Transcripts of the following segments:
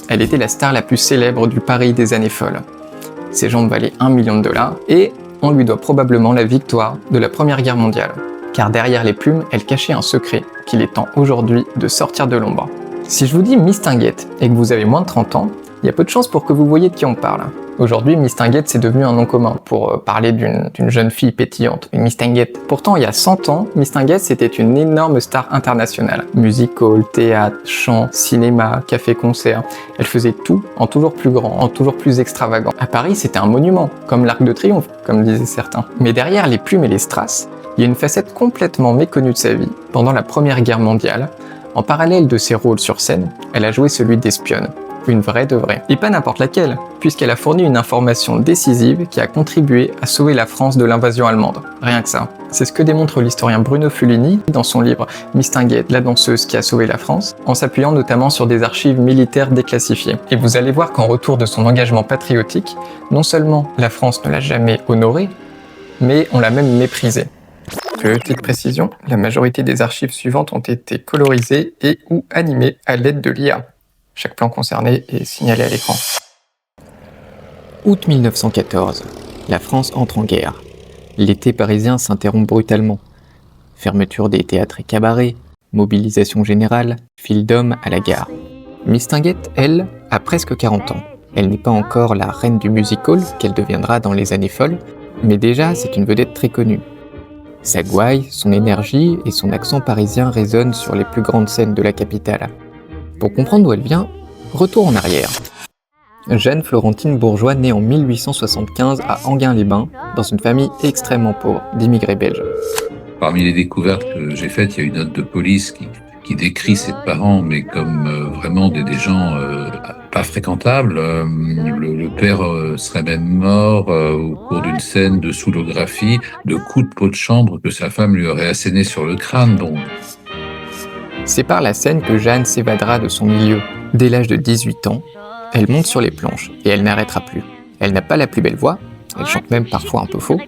Elle était la star la plus célèbre du Paris des années folles. Ses jambes valaient 1 million de dollars et on lui doit probablement la victoire de la Première Guerre mondiale. Car derrière les plumes, elle cachait un secret qu'il est temps aujourd'hui de sortir de l'ombre. Si je vous dis Mistinguett et que vous avez moins de 30 ans, il y a peu de chances pour que vous voyez de qui on parle. Aujourd'hui, Mistinguett, c'est devenu un nom commun pour parler d'une jeune fille pétillante, une Mistinguett. Pourtant, il y a 100 ans, Mistinguett, c'était une énorme star internationale. Musical, théâtre, chant, cinéma, café-concert. Elle faisait tout en toujours plus grand, en toujours plus extravagant. À Paris, c'était un monument, comme l'Arc de Triomphe, comme disaient certains. Mais derrière les plumes et les strass, il y a une facette complètement méconnue de sa vie. Pendant la Première Guerre mondiale, en parallèle de ses rôles sur scène, elle a joué celui d'espionne. Une vraie de vraie. Et pas n'importe laquelle, puisqu'elle a fourni une information décisive qui a contribué à sauver la France de l'invasion allemande. Rien que ça. C'est ce que démontre l'historien Bruno Fulini dans son livre Mistinguett, la danseuse qui a sauvé la France, en s'appuyant notamment sur des archives militaires déclassifiées. Et vous allez voir qu'en retour de son engagement patriotique, non seulement la France ne l'a jamais honorée, mais on l'a même méprisée. Petite précision, la majorité des archives suivantes ont été colorisées et ou animées à l'aide de l'IA. Chaque plan concerné est signalé à l'écran. Août 1914. La France entre en guerre. L'été parisien s'interrompt brutalement. Fermeture des théâtres et cabarets, mobilisation générale, file d'hommes à la gare. Mistinguett, elle, a presque 40 ans. Elle n'est pas encore la reine du music-hall qu'elle deviendra dans les années folles, mais déjà c'est une vedette très connue. Sa gouaille, son énergie et son accent parisien résonnent sur les plus grandes scènes de la capitale. Pour comprendre d'où elle vient, retour en arrière. Jeanne Florentine Bourgeois naît en 1875 à Enghien-les-Bains, dans une famille extrêmement pauvre d'immigrés belges. Parmi les découvertes que j'ai faites, il y a une note de police qui décrit ses parents, mais comme vraiment des gens pas fréquentables. Le père serait même mort au cours d'une scène de soûlographie, de coups de pot de chambre que sa femme lui aurait asséné sur le crâne. Donc. C'est par la scène que Jeanne s'évadera de son milieu. Dès l'âge de 18 ans, elle monte sur les planches et elle n'arrêtera plus. Elle n'a pas la plus belle voix, elle chante même parfois un peu faux,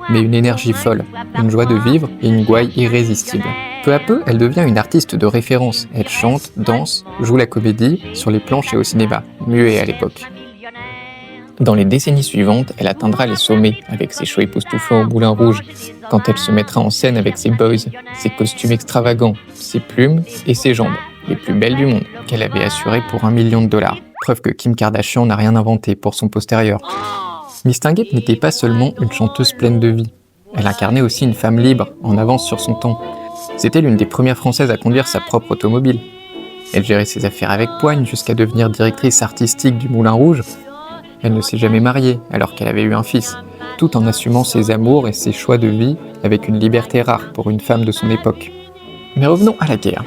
mais une énergie folle, une joie de vivre et une gouaille irrésistible. Peu à peu, elle devient une artiste de référence. Elle chante, danse, joue la comédie sur les planches et au cinéma, muet à l'époque. Dans les décennies suivantes, elle atteindra les sommets avec ses shows époustouflants au Moulin Rouge, quand elle se mettra en scène avec ses boys, ses costumes extravagants, ses plumes et ses jambes, les plus belles du monde, qu'elle avait assurées pour 1 million de dollars. Preuve que Kim Kardashian n'a rien inventé pour son postérieur. Mistinguett n'était pas seulement une chanteuse pleine de vie. Elle incarnait aussi une femme libre, en avance sur son temps. C'était l'une des premières Françaises à conduire sa propre automobile. Elle gérait ses affaires avec poigne jusqu'à devenir directrice artistique du Moulin Rouge. Elle ne s'est jamais mariée alors qu'elle avait eu un fils, tout en assumant ses amours et ses choix de vie avec une liberté rare pour une femme de son époque. Mais revenons à la guerre.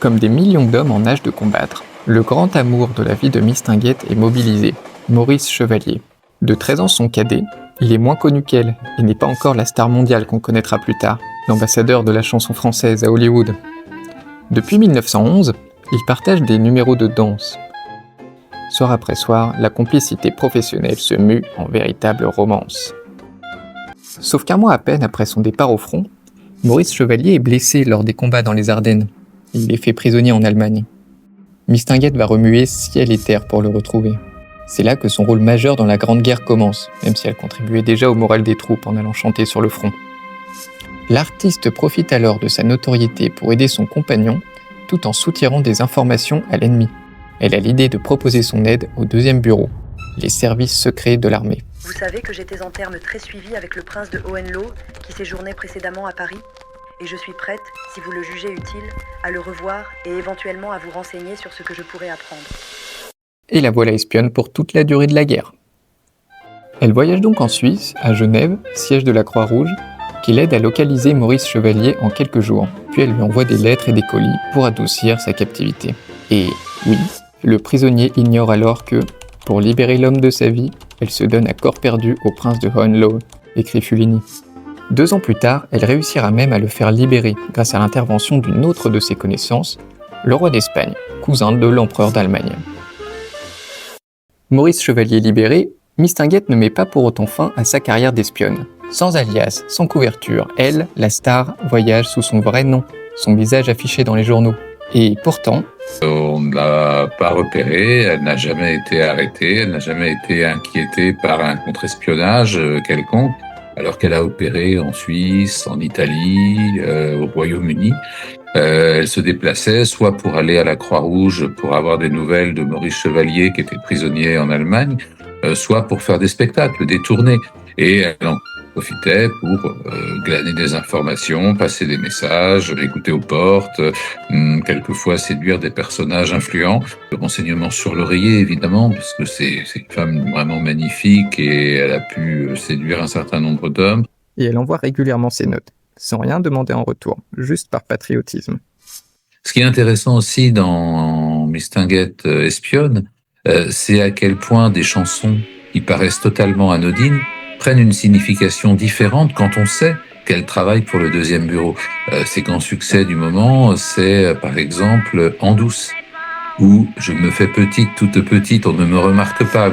Comme des millions d'hommes en âge de combattre, le grand amour de la vie de Mistinguett est mobilisé, Maurice Chevalier. De 13 ans son cadet, il est moins connu qu'elle et n'est pas encore la star mondiale qu'on connaîtra plus tard, l'ambassadeur de la chanson française à Hollywood. Depuis 1911, ils partagent des numéros de danse. Soir après soir, la complicité professionnelle se mue en véritable romance. Sauf qu'un mois à peine après son départ au front, Maurice Chevalier est blessé lors des combats dans les Ardennes. Il est fait prisonnier en Allemagne. Mistinguett va remuer ciel et terre pour le retrouver. C'est là que son rôle majeur dans la Grande Guerre commence, même si elle contribuait déjà au moral des troupes en allant chanter sur le front. L'artiste profite alors de sa notoriété pour aider son compagnon, tout en soutirant des informations à l'ennemi. Elle a l'idée de proposer son aide au 2e bureau, les services secrets de l'armée. Vous savez que j'étais en termes très suivis avec le prince de Hohenlohe, qui séjournait précédemment à Paris, et je suis prête, si vous le jugez utile, à le revoir et éventuellement à vous renseigner sur ce que je pourrais apprendre. Et la voilà espionne pour toute la durée de la guerre. Elle voyage donc en Suisse, à Genève, siège de la Croix-Rouge, qui l'aide à localiser Maurice Chevalier en quelques jours. Puis elle lui envoie des lettres et des colis pour adoucir sa captivité. Et oui, le prisonnier ignore alors que, pour libérer l'homme de sa vie, elle se donne à corps perdu au prince de Hohenlohe, écrit Fulini. 2 ans plus tard, elle réussira même à le faire libérer grâce à l'intervention d'une autre de ses connaissances, le roi d'Espagne, cousin de l'empereur d'Allemagne. Maurice Chevalier libéré, Mistinguett ne met pas pour autant fin à sa carrière d'espionne. Sans alias, sans couverture, elle, la star, voyage sous son vrai nom, son visage affiché dans les journaux. Et pourtant, On ne l'a pas repérée, elle n'a jamais été arrêtée, elle n'a jamais été inquiétée par un contre-espionnage quelconque, alors qu'elle a opéré en Suisse, en Italie, au Royaume-Uni. Elle se déplaçait soit pour aller à la Croix-Rouge pour avoir des nouvelles de Maurice Chevalier qui était prisonnier en Allemagne, soit pour faire des spectacles, des tournées. Et elle en profitait pour glaner des informations, passer des messages, écouter aux portes, quelquefois séduire des personnages influents. Le renseignement sur l'oreiller, évidemment, parce que c'est une femme vraiment magnifique et elle a pu séduire un certain nombre d'hommes. Et elle envoie régulièrement ses notes, sans rien demander en retour, juste par patriotisme. Ce qui est intéressant aussi dans Mistinguett espionne, c'est à quel point des chansons qui paraissent totalement anodines prennent une signification différente quand on sait qu'elle travaille pour le deuxième bureau. Ses grands succès du moment, c'est par exemple En douce, où je me fais petite, toute petite, on ne me remarque pas.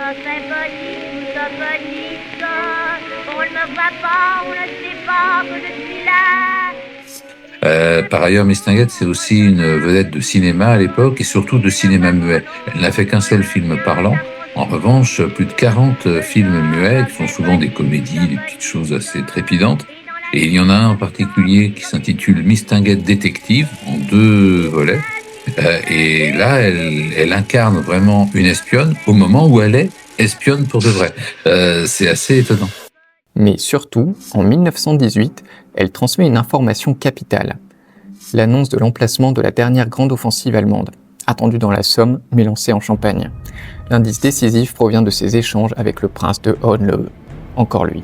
Par ailleurs, Mistinguett, c'est aussi une vedette de cinéma à l'époque et surtout de cinéma muet. Elle n'a fait qu'un seul film parlant. En revanche, plus de 40 films muets, qui sont souvent des comédies, des petites choses assez trépidantes. Et il y en a un en particulier qui s'intitule Mistinguett détective, en 2 volets. Et là, elle incarne vraiment une espionne au moment où elle est espionne pour de vrai. C'est assez étonnant. Mais surtout, en 1918, elle transmet une information capitale. L'annonce de l'emplacement de la dernière grande offensive allemande, attendue dans la Somme, mais lancée en Champagne. L'indice décisif provient de ses échanges avec le prince de Hohenlohe, encore lui.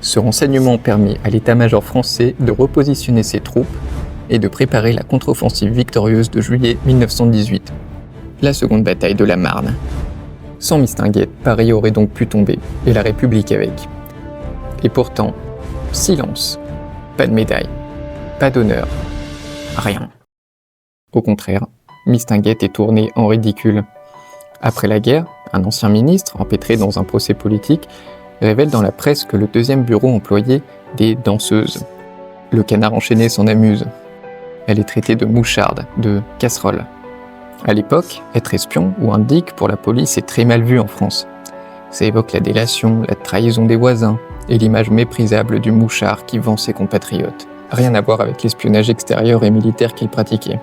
Ce renseignement permet à l'état-major français de repositionner ses troupes et de préparer la contre-offensive victorieuse de juillet 1918, la seconde bataille de la Marne. Sans Mistinguett, Paris aurait donc pu tomber, et la République avec. Et pourtant, silence, pas de médaille, pas d'honneur, rien. Au contraire, Mistinguett est tourné en ridicule. Après la guerre, un ancien ministre, empêtré dans un procès politique, révèle dans la presse que le deuxième bureau employait des danseuses. Le canard enchaîné s'en amuse. Elle est traitée de moucharde, de casserole. À l'époque, être espion ou indique pour la police est très mal vu en France. Ça évoque la délation, la trahison des voisins et l'image méprisable du mouchard qui vend ses compatriotes. Rien à voir avec l'espionnage extérieur et militaire qu'il pratiquait.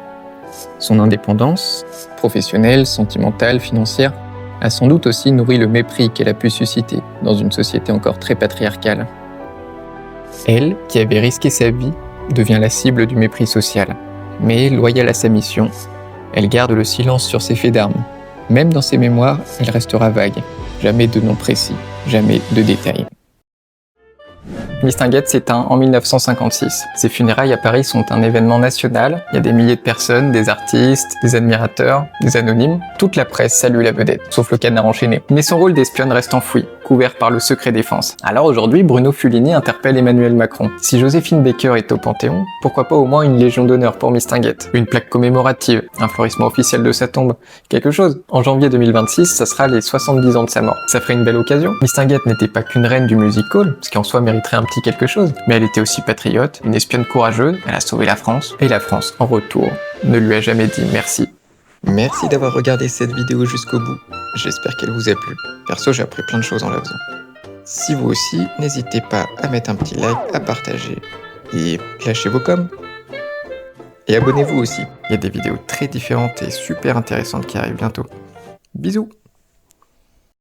Son indépendance, professionnelle, sentimentale, financière, a sans doute aussi nourri le mépris qu'elle a pu susciter dans une société encore très patriarcale. Elle, qui avait risqué sa vie, devient la cible du mépris social. Mais loyale à sa mission, elle garde le silence sur ses faits d'armes. Même dans ses mémoires, elle restera vague. Jamais de nom précis, jamais de détails. Mistinguett s'éteint en 1956. Ses funérailles à Paris sont un événement national. Il y a des milliers de personnes, des artistes, des admirateurs, des anonymes. Toute la presse salue la vedette, sauf le canard enchaîné. Mais son rôle d'espionne reste enfoui, couvert par le secret défense. Alors aujourd'hui, Bruno Fulini interpelle Emmanuel Macron. Si Joséphine Baker est au Panthéon, pourquoi pas au moins une légion d'honneur pour Mistinguett? Une plaque commémorative, un fleurissement officiel de sa tombe, quelque chose. En janvier 2026, ça sera les 70 ans de sa mort. Ça ferait une belle occasion. Mistinguett n'était pas qu'une reine du music hall, ce qui en soi mériterait un petit quelque chose, mais elle était aussi patriote, une espionne courageuse, elle a sauvé la France, et la France, en retour, ne lui a jamais dit merci. Merci d'avoir regardé cette vidéo jusqu'au bout, j'espère qu'elle vous a plu. Perso, j'ai appris plein de choses en la faisant. Si vous aussi, n'hésitez pas à mettre un petit like, à partager, et lâchez vos coms. Et abonnez-vous aussi, il y a des vidéos très différentes et super intéressantes qui arrivent bientôt. Bisous!